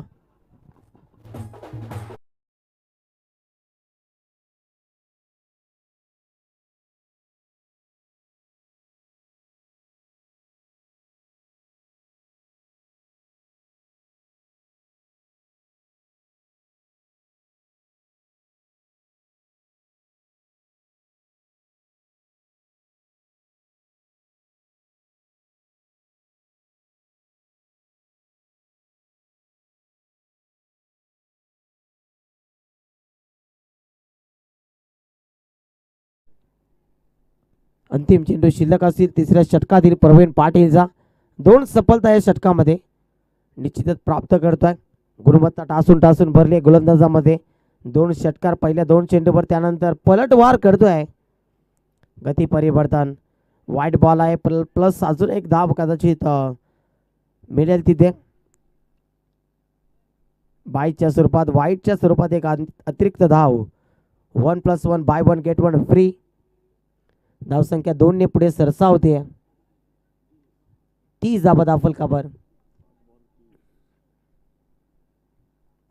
अंतिम चेंडू शिल्लक असतील तिसऱ्या षटकातील प्रवीण पाटीलचा. 2 सफलता या षटकामध्ये निश्चितच प्राप्त करतोय. गुणवत्ता टासून भरली गोलंदाजामध्ये. 2 षटकार पहिल्या 2 चेंडूवर, त्यानंतर पलटवार करतोय. गती परिवर्तन, वाईट बॉल आहे प्लस अजून एक धाव कदाचित मिळेल तिथे. वाईटच्या स्वरूपात एक अतिरिक्त धाव. 1+1 बाय 1 गेट 1 फ्री. धावसंख्या 2 ने पुढे सरसावते. 30 धाबा दाखल काबर.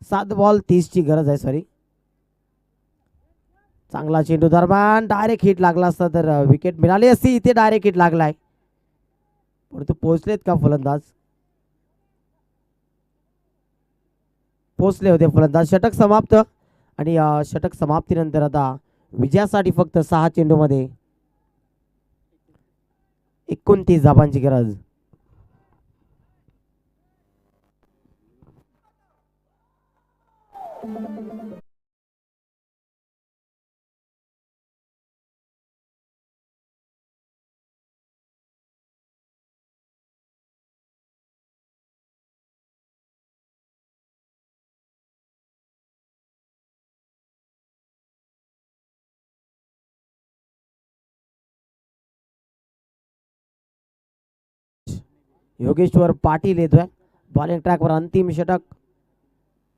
7 बॉल 30 ची गरज आहे. सॉरी, चांगला चेंडू दरम्यान डायरेक्ट हिट लागला असता तर विकेट मिळाली असती. इथे डायरेक्ट हिट लागलाय, परंतु पोहोचलेत का फलंदाज? पोहोचले होते फलंदाज. षटक समाप्त. आणि षटक समाप्तीनंतर आता विजयासाठी फक्त 6 चेंडूमध्ये 29 धाबांची गरज. योगेश्वर पाटील येतोय बॉलिंग ट्रॅकवर. अंतिम षटक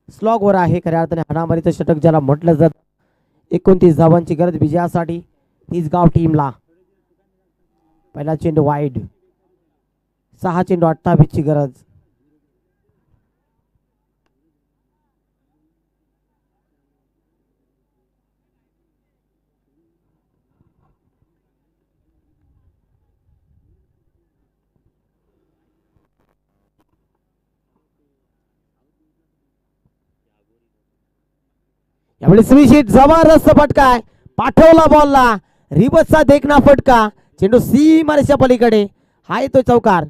स्लॉग वर आहे. खऱ्या अर्थाने हाणामारीचं षटक ज्याला म्हटलं जात. 29 धावांची गरज विजयासाठी तिसगाव टीमला. पहिला चेंडू वाईड. 6 चेंडू 28 ची गरज. यावेळी स्वीशीट जबरदस्त फटका आहे. पाठवला बॉलला रिबसचा देखना फटका. चेंडू सीमारेषा पलीकडे. हा येतोय चौकार.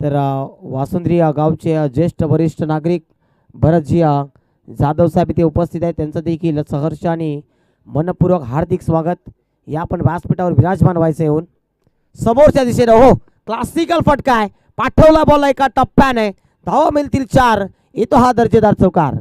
तर वासुंद्री गावचे ज्येष्ठ वरिष्ठ नागरिक भरतजी जाधव साहेब इथे उपस्थित आहेत. त्यांचं देखील सहर्ष आणि मनपूर्वक हार्दिक स्वागत. या पण व्यासपीठावर विराजमान व्हायचं येऊन समोरच्या दिशेने. हो, क्लासिकल फटका आहे. पाठवला बॉल एका टप्प्याने. धावा मिळतील 4. येतो हा दर्जेदार चौकार.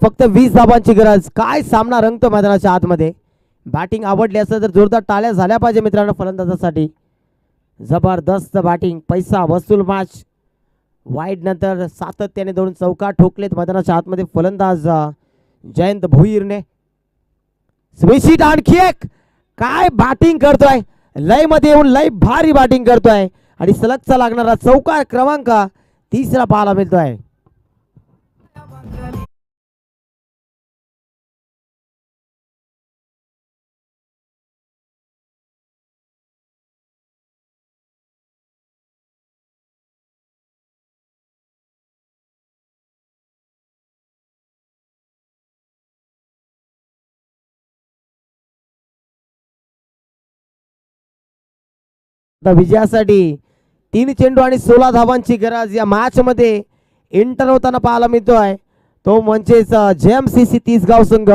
फक्त 20 धाबांची गरज. काय सामना रंगतो मैदानाच्या आतमध्ये. बॅटिंग आवडली असं तर जोरदार टाळ्या झाल्या पाहिजे मित्रांनो फलंदाजासाठी. जबरदस्त बॅटिंग. पैसा वसूल मॅच. वाईड नंतर सातत्याने 2 चौकार ठोकलेत मैदानाच्या आतमध्ये फलंदाज जयंत भोईरने. स्वीशीट आणखी एक. काय बॅटिंग करतोय. लय मध्ये येऊन लय भारी बॅटिंग करतोय आणि सलगचा लागणारा चौकार क्रमांक 3 पाहायला मिळतोय. विजयासाठी 3 चेंडू आणि 16 धावांची गरज या मॅच मध्ये एंटर होताना पाहायला मिळतोय. तो म्हणजेच जेएमसीसी तिसगाव संघ.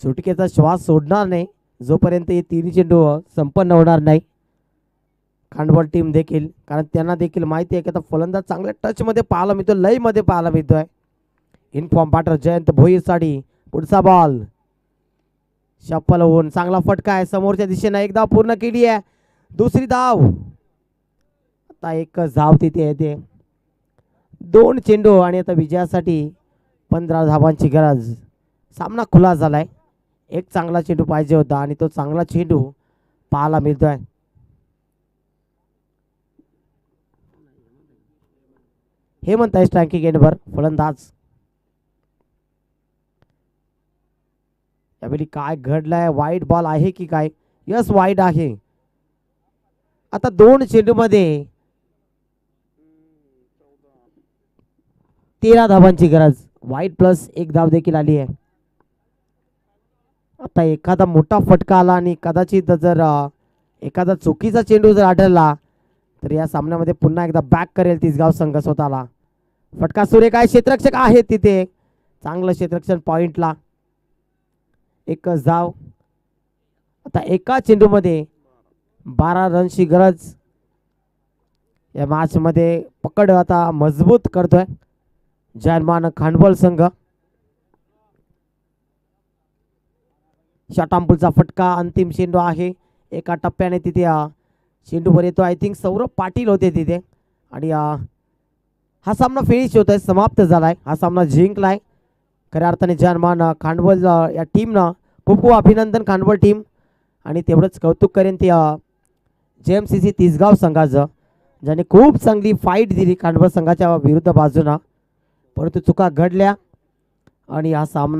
सुटकेचा श्वास सोडणार नाही जोपर्यंत हे 3 चेंडू संपन्न होणार नाही. खांडवळ टीम देखील, कारण त्यांना देखील माहिती आहे की आता फलंदाज चांगल्या टच मध्ये पाहायला मिळतो, लय मध्ये पाहायला मिळतोय. इनफॉर्म बॅटर जयंत भोईरसाठी पुढचा बॉल शफल होऊन चांगला फटका आहे. समोरच्या दिशेने एक धाव पूर्ण केली आहे. दुसरी धाव. आता एक धाव तिथे येते. 2 चेंडू आणि आता विजयासाठी 15 धावांची गरज. सामना खुला झालाय. एक चांगला चेंडू पाहिजे होता आणि तो चांगला चेंडू पाहायला मिळतोय. हे म्हणताय स्ट्रायकिंग एंडवर फलंदाज. यावेळी काय घडलंय. वाईड बॉल आहे की काय. यस, वाईड आहे. आता 2 चेंडू मध्ये 13 धावांची गरज. वाईड प्लस 1 धाव देखील आली आहे. आता एखादा मोठा फटका आला आणि कदाचित जर एखादा चुकीचा चेंडू जर आढळला तर या सामन्यामध्ये पुन्हा एकदा बॅक करेल तिसगाव संघ स्वतःला. फटका सुरेख आहे. क्षेत्ररक्षक आहेत तिथे. चांगलं क्षेत्ररक्षण पॉइंटला. एक धाव. आता एका चेंडूमध्ये 12 रनची गरज. या मॅचमध्ये पकड आता मजबूत करतोय जायमान खांडवल संघ. शॉटांपूलचा फटका. अंतिम चेंडू आहे. एका टप्प्याने तिथे चेंडूवर येतो. आय थिंक सौरभ पाटील होते तिथे. आणि हा सामना फिनिश होतोय, समाप्त झालाय. हा सामना जिंकलाय खऱ्या अर्थाने जायमान खांडवल या टीमनं. खूप खूप अभिनंदन खांडवल टीम. आणि तेवढंच कौतुक करेन ते JMCC तिसगाव संघाचं, ज्याने खूप चांगली फाईट दिली खांडवल संघाच्या विरुद्ध बाजूनं, परंतु चुका घडल्या आणि हा सामना